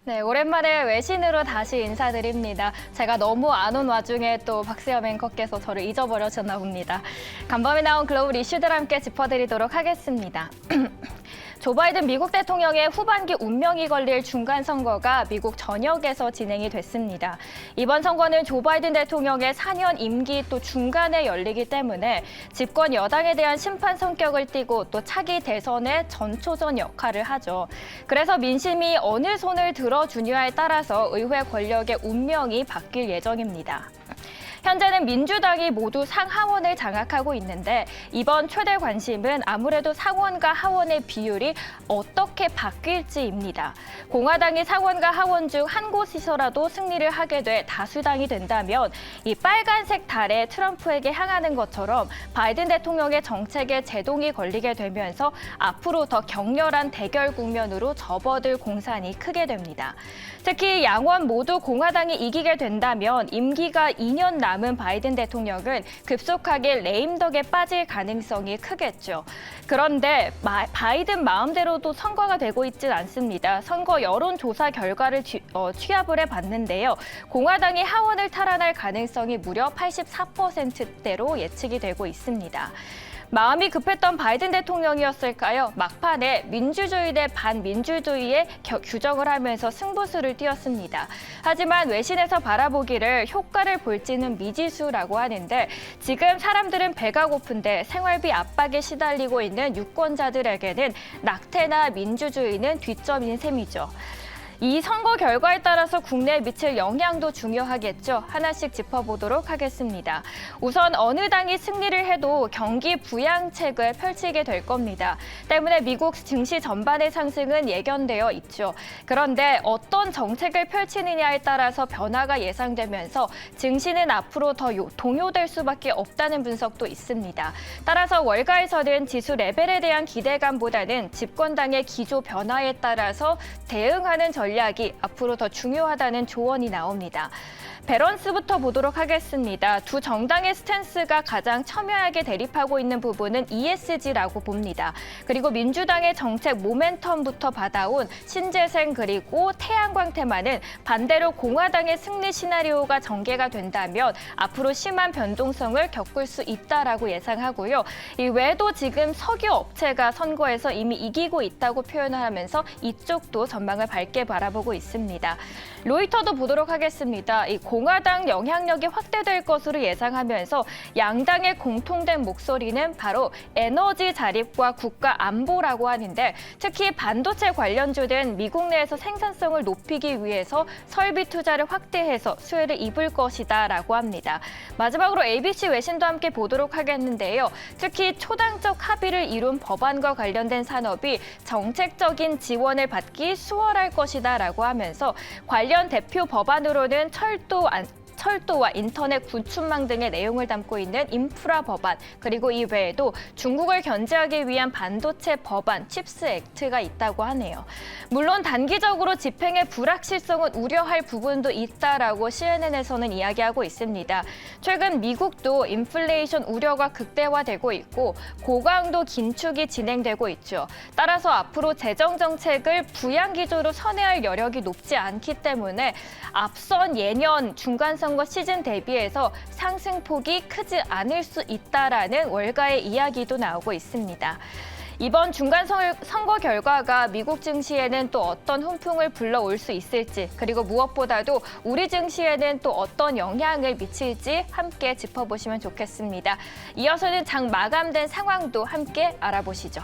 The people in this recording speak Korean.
네, 오랜만에 외신으로 다시 인사드립니다. 제가 너무 안 온 와중에 또 박수영 앵커께서 저를 잊어버려셨나 봅니다. 간밤에 나온 글로벌 이슈들 함께 짚어드리도록 하겠습니다. 조 바이든 미국 대통령의 후반기 운명이 걸릴 중간 선거가 미국 전역에서 진행이 됐습니다. 이번 선거는 조 바이든 대통령의 4년 임기 또 중간에 열리기 때문에 집권 여당에 대한 심판 성격을 띠고 또 차기 대선의 전초전 역할을 하죠. 그래서 민심이 어느 손을 들어주냐에 따라서 의회 권력의 운명이 바뀔 예정입니다. 현재는 민주당이 모두 상하원을 장악하고 있는데 이번 최대 관심은 아무래도 상원과 하원의 비율이 어떻게 바뀔지입니다. 공화당이 상원과 하원 중 한 곳에서라도 승리를 하게 돼 다수당이 된다면 이 빨간색 달에 트럼프에게 향하는 것처럼 바이든 대통령의 정책에 제동이 걸리게 되면서 앞으로 더 격렬한 대결 국면으로 접어들 공산이 크게 됩니다. 특히 양원 모두 공화당이 이기게 된다면 임기가 2년 남은 바이든 대통령은 급속하게 레임덕에 빠질 가능성이 크겠죠. 그런데 바이든 마음대로도 선거가 되고 있진 않습니다. 선거 여론조사 결과를 취합을 해봤는데요. 공화당이 하원을 탈환할 가능성이 무려 84%대로 예측이 되고 있습니다. 마음이 급했던 바이든 대통령이었을까요? 막판에 민주주의 대 반민주주의에 규정을 하면서 승부수를 띄웠습니다. 하지만 외신에서 바라보기를 효과를 볼지는 미지수라고 하는데 지금 사람들은 배가 고픈데 생활비 압박에 시달리고 있는 유권자들에게는 낙태나 민주주의는 뒷점인 셈이죠. 이 선거 결과에 따라서 국내에 미칠 영향도 중요하겠죠. 하나씩 짚어보도록 하겠습니다. 우선 어느 당이 승리를 해도 경기 부양책을 펼치게 될 겁니다. 때문에 미국 증시 전반의 상승은 예견되어 있죠. 그런데 어떤 정책을 펼치느냐에 따라서 변화가 예상되면서 증시는 앞으로 더 동요될 수밖에 없다는 분석도 있습니다. 따라서 월가에서는 지수 레벨에 대한 기대감보다는 집권당의 기조 변화에 따라서 대응하는 전략이 앞으로 더 중요하다는 조언이 나옵니다. 밸런스부터 보도록 하겠습니다. 두 정당의 스탠스가 가장 첨예하게 대립하고 있는 부분은 ESG라고 봅니다. 그리고 민주당의 정책 모멘텀부터 받아온 신재생 그리고 태양광 테마는 반대로 공화당의 승리 시나리오가 전개가 된다면 앞으로 심한 변동성을 겪을 수 있다라고 예상하고요. 이외에도 지금 석유 업체가 선거에서 이미 이기고 있다고 표현을 하면서 이쪽도 전망을 밝게 바라보고 있습니다. 로이터도 보도록 하겠습니다. 이 공화당 영향력이 확대될 것으로 예상하면서 양당의 공통된 목소리는 바로 에너지 자립과 국가 안보라고 하는데 특히 반도체 관련주는 미국 내에서 생산성을 높이기 위해서 설비 투자를 확대해서 수혜를 입을 것이다라고 합니다. 마지막으로 ABC 외신도 함께 보도록 하겠는데요. 특히 초당적 합의를 이룬 법안과 관련된 산업이 정책적인 지원을 받기 수월할 것이다라고 하면서 관련 대표 법안으로는 철도와 인터넷 구축망 등의 내용을 담고 있는 인프라 법안, 그리고 이 외에도 중국을 견제하기 위한 반도체 법안, 칩스 액트가 있다고 하네요. 물론 단기적으로 집행의 불확실성은 우려할 부분도 있다라고 CNN에서는 이야기하고 있습니다. 최근 미국도 인플레이션 우려가 극대화되고 있고 고강도 긴축이 진행되고 있죠. 따라서 앞으로 재정 정책을 부양 기조로 선회할 여력이 높지 않기 때문에 앞선 예년 중간선거 시즌 대비해서 상승폭이 크지 않을 수 있다라는 월가의 이야기도 나오고 있습니다. 이번 중간 선거 결과가 미국 증시에는 또 어떤 훈풍을 불러올 수 있을지, 그리고 무엇보다도 우리 증시에는 또 어떤 영향을 미칠지 함께 짚어보시면 좋겠습니다. 이어서는 장 마감된 상황도 함께 알아보시죠.